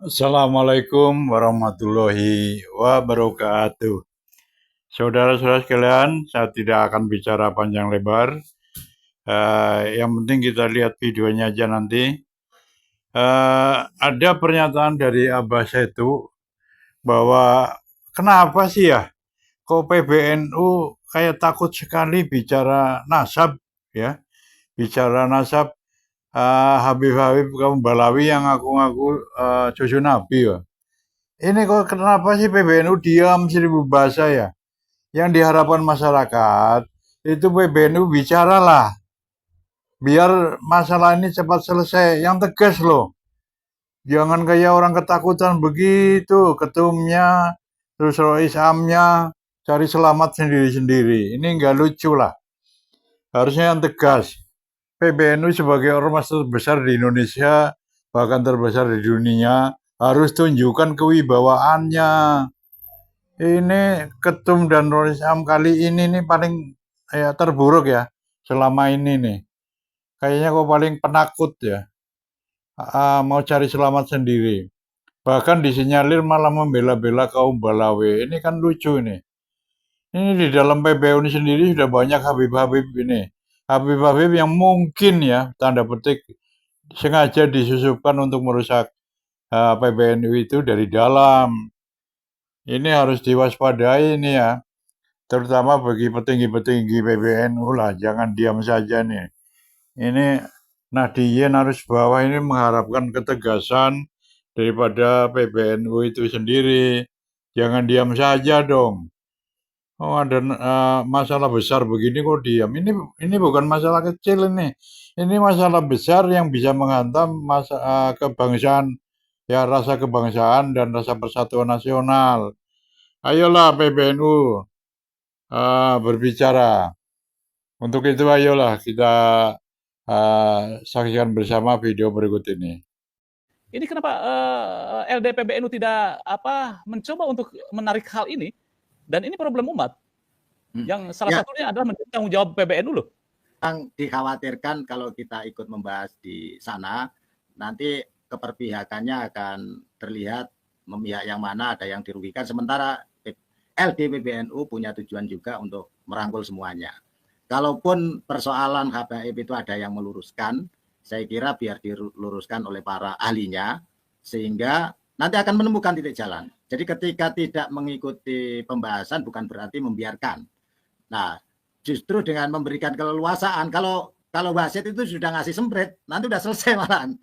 Assalamualaikum warahmatullahi wabarakatuh. Saudara-saudara sekalian, saya tidak akan bicara panjang lebar. Yang penting kita lihat videonya aja nanti. Ada pernyataan dari Abah Setu bahwa kenapa sih ya, kok PBNU kayak takut sekali bicara nasab ya, bicara nasab. Habib-habib kaum Balawi yang ngaku-ngaku cucu Nabi ya. Ini kok kenapa sih PBNU diam seribu bahasa ya? Yang diharapkan masyarakat itu PBNU bicaralah, biar masalah ini cepat selesai. Yang tegas loh, jangan kayak orang ketakutan begitu, ketumnya, terus Rois Amnya, cari selamat sendiri-sendiri. Ini nggak lucu lah, harusnya yang tegas. PBNU sebagai ormas terbesar di Indonesia, bahkan terbesar di dunia, harus tunjukkan kewibawaannya. Ini Ketum dan Rois Am kali ini nih paling terburuk ya selama ini nih. Kayaknya kok paling penakut ya. Mau cari selamat sendiri. Bahkan disinyalir malah membela-bela kaum Balawe. Ini kan lucu ini. Ini di dalam PBNU ini sendiri sudah banyak Habib-Habib ini. Habib-Habib yang mungkin ya, tanda petik, sengaja disusupkan untuk merusak PBNU itu dari dalam. Ini harus diwaspadai ini ya. Terutama bagi petinggi-petinggi PBNU lah, jangan diam saja nih. Ini Nahdien harus bawah ini mengharapkan ketegasan daripada PBNU itu sendiri. Jangan diam saja dong. Oh, ada masalah besar begini kok diam. Ini bukan masalah kecil ini. Ini masalah besar yang bisa menghantam kebangsaan, ya rasa kebangsaan dan rasa persatuan nasional. Ayolah PBNU berbicara. Untuk itu ayolah kita saksikan bersama video berikut ini. Ini kenapa LDPBNU tidak mencoba untuk menarik hal ini? Dan ini problem umat. Yang salah satunya adalah menjadi tanggung jawab PBNU loh. Yang dikhawatirkan kalau kita ikut membahas di sana, nanti keperpihakannya akan terlihat memihak yang mana, ada yang dirugikan. Sementara LDPBNU punya tujuan juga untuk merangkul semuanya. Kalaupun persoalan HBIP itu ada yang meluruskan, saya kira biar diluruskan oleh para ahlinya, sehingga nanti akan menemukan titik jalan. Jadi ketika tidak mengikuti pembahasan bukan berarti membiarkan. Nah, justru dengan memberikan keleluasaan, kalau wasit itu sudah ngasih semprit, nanti udah selesai malahan.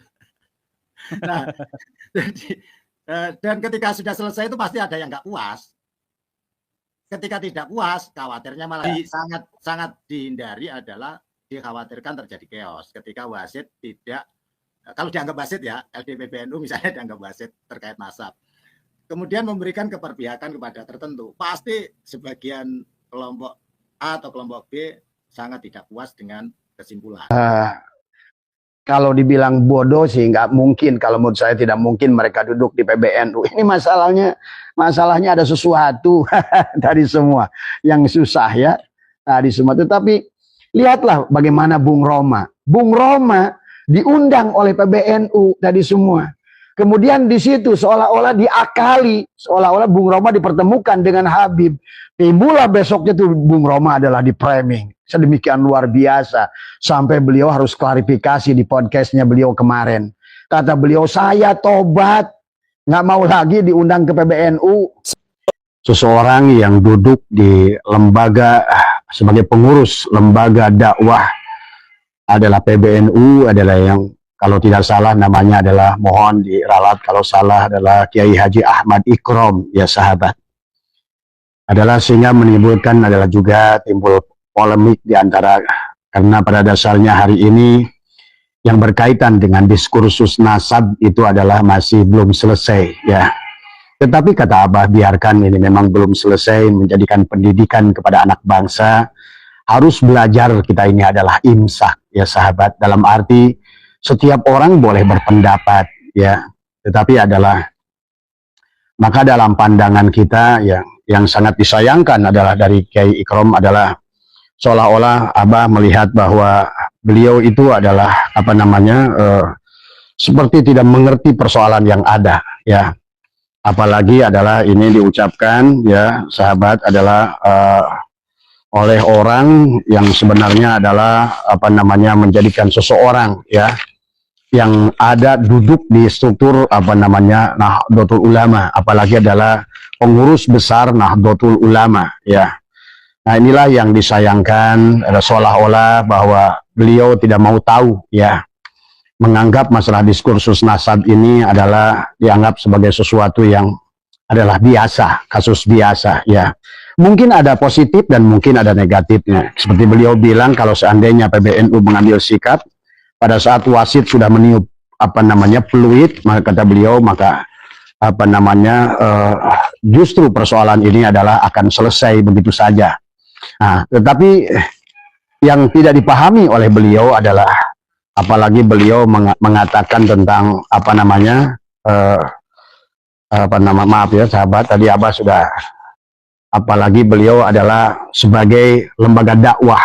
Nah, dan ketika sudah selesai itu pasti ada yang nggak puas. Ketika tidak puas, khawatirnya malah sangat dihindari adalah dikhawatirkan terjadi chaos. Ketika wasit tidak, kalau dianggap wasit ya, LDPBNU misalnya dianggap wasit terkait nasab. Kemudian memberikan keperpihakan kepada tertentu. Pasti sebagian kelompok A atau kelompok B sangat tidak puas dengan kesimpulan. Kalau dibilang bodoh sih nggak mungkin. Kalau menurut saya tidak mungkin mereka duduk di PBNU. Ini masalahnya ada sesuatu dari semua yang susah ya. Dari semua. Tetapi lihatlah bagaimana Bung Roma. Bung Roma diundang oleh PBNU tadi semua. Kemudian di situ seolah-olah diakali, seolah-olah Bung Roma dipertemukan dengan Habib. Timbullah besoknya tuh Bung Roma adalah di framing. Sedemikian luar biasa. Sampai beliau harus klarifikasi di podcastnya beliau kemarin. Kata beliau, saya tobat. Nggak mau lagi diundang ke PBNU. Seseorang yang duduk di lembaga sebagai pengurus lembaga dakwah adalah PBNU, adalah yang kalau tidak salah namanya adalah, mohon diralat kalau salah, adalah Kiai Haji Ahmad Ikrom, ya sahabat. Adalah sehingga menimbulkan adalah juga timbul polemik di antara, karena pada dasarnya hari ini yang berkaitan dengan diskursus nasab itu adalah masih belum selesai ya. Tetapi kata Abah, biarkan ini memang belum selesai, menjadikan pendidikan kepada anak bangsa. Harus belajar, kita ini adalah imsak ya sahabat, dalam arti setiap orang boleh berpendapat ya, tetapi adalah maka dalam pandangan kita ya, yang sangat disayangkan adalah dari Kiai Ikrom adalah seolah-olah Abah melihat bahwa beliau itu adalah seperti tidak mengerti persoalan yang ada, ya. Apalagi adalah ini diucapkan, ya sahabat, adalah oleh orang yang sebenarnya adalah menjadikan seseorang, ya, yang ada duduk di struktur Nahdlatul Ulama, apalagi adalah pengurus besar Nahdlatul Ulama, ya. Nah, inilah yang disayangkan, seolah-olah bahwa beliau tidak mau tahu, ya, menganggap masalah diskursus nasab ini adalah dianggap sebagai sesuatu yang adalah biasa, kasus biasa, ya. Mungkin ada positif dan mungkin ada negatifnya. Seperti beliau bilang, kalau seandainya PBNU mengambil sikap pada saat wasit sudah meniup peluit, maka kata beliau, maka justru persoalan ini adalah akan selesai begitu saja. Nah, tetapi yang tidak dipahami oleh beliau adalah, apalagi beliau mengatakan tentang maaf ya sahabat, tadi Abah sudah, apalagi beliau adalah sebagai lembaga dakwah,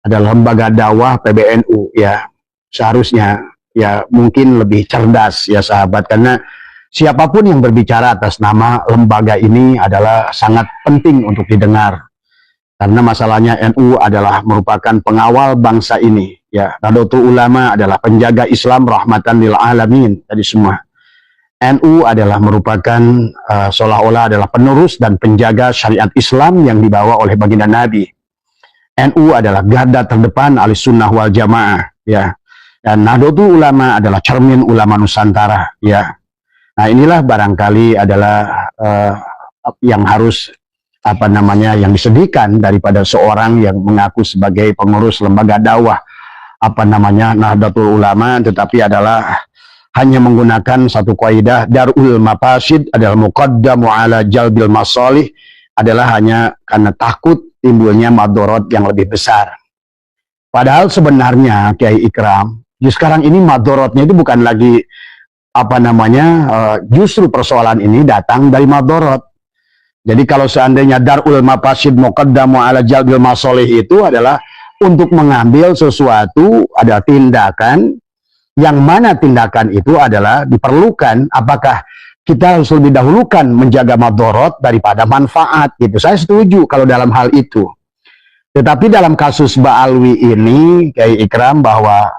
adalah lembaga dakwah PBNU, ya. Seharusnya ya mungkin lebih cerdas, ya sahabat, karena siapapun yang berbicara atas nama lembaga ini adalah sangat penting untuk didengar, karena masalahnya NU adalah merupakan pengawal bangsa ini, ya. Nahdlatul Ulama adalah penjaga Islam rahmatan lil alamin. Tadi semua NU adalah merupakan seolah-olah adalah penerus dan penjaga syariat Islam yang dibawa oleh baginda Nabi. NU adalah garda terdepan Ahlussunnah wal Jamaah, ya. Dan Nahdlatul Ulama adalah cermin ulama Nusantara, ya. Nah, inilah barangkali adalah yang harus yang disedihkan daripada seorang yang mengaku sebagai pengurus lembaga dakwah Nahdlatul Ulama, tetapi adalah hanya menggunakan satu kaidah darul mafasid adalah muqaddamu ala jalbil masalih, adalah hanya karena takut timbulnya madorot yang lebih besar. Padahal sebenarnya Kiai Ikram, sekarang ini madorotnya itu bukan lagi justru persoalan ini datang dari madorot. Jadi kalau seandainya darul mafasid muqaddamu ala jalbil masalih itu adalah untuk mengambil sesuatu, ada tindakan yang mana tindakan itu adalah diperlukan, apakah kita harus lebih dahulukan menjaga madorot daripada manfaat, gitu. Saya setuju kalau dalam hal itu. Tetapi dalam kasus Ba'alwi ini, Kiai Ikram, bahwa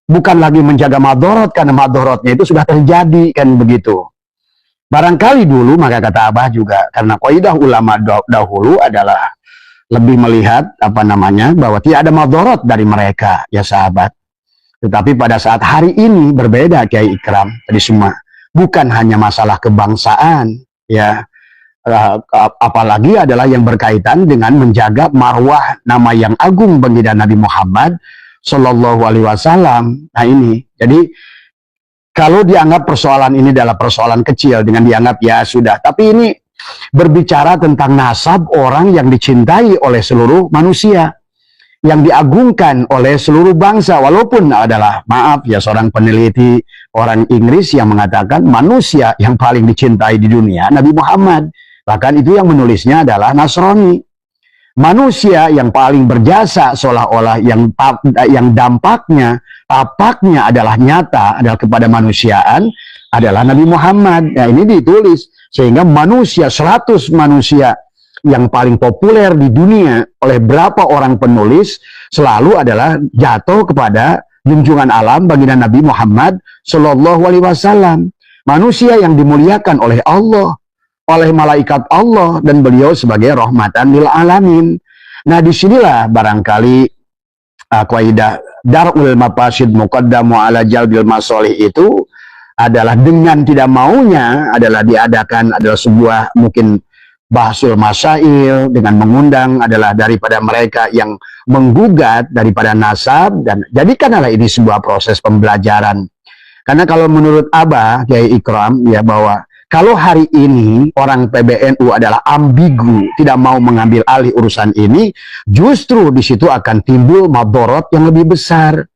bukan lagi menjaga madorot, karena madorotnya itu sudah terjadi, kan begitu. Barangkali dulu, maka kata Abah juga, karena kaidah ulama dahulu adalah lebih melihat bahwa tidak ada madorot dari mereka, ya sahabat. Tetapi pada saat hari ini berbeda, Kiai Ikram, tadi semua bukan hanya masalah kebangsaan, ya, apalagi adalah yang berkaitan dengan menjaga marwah nama yang agung baginda Nabi Muhammad Shallallahu Alaihi Wasallam. Nah ini, jadi kalau dianggap persoalan ini adalah persoalan kecil, dengan dianggap ya sudah, tapi ini berbicara tentang nasab orang yang dicintai oleh seluruh manusia, yang diagungkan oleh seluruh bangsa, walaupun adalah, maaf ya, seorang peneliti orang Inggris yang mengatakan manusia yang paling dicintai di dunia Nabi Muhammad, bahkan itu yang menulisnya adalah Nasrani. Manusia yang paling berjasa seolah-olah yang dampaknya, tapaknya adalah nyata, adalah kepada manusiaan, adalah Nabi Muhammad. Nah ini ditulis, sehingga manusia, 100 manusia yang paling populer di dunia oleh berapa orang penulis selalu adalah jatuh kepada junjungan alam baginda Nabi Muhammad Shallallahu Alaihi Wasallam, manusia yang dimuliakan oleh Allah, oleh malaikat Allah, dan beliau sebagai rahmatan lil alamin. Nah disinilah barangkali kaidah darul mafasid muqaddamu ala jalbil masalih itu adalah dengan tidak maunya adalah diadakan adalah sebuah mungkin bahsul masail dengan mengundang adalah daripada mereka yang menggugat daripada nasab, dan jadikanlah ini sebuah proses pembelajaran. Karena kalau menurut Abah Kiai Ikram, ya, bahwa kalau hari ini orang PBNU adalah ambigu, tidak mau mengambil alih urusan ini, justru di situ akan timbul madorot yang lebih besar.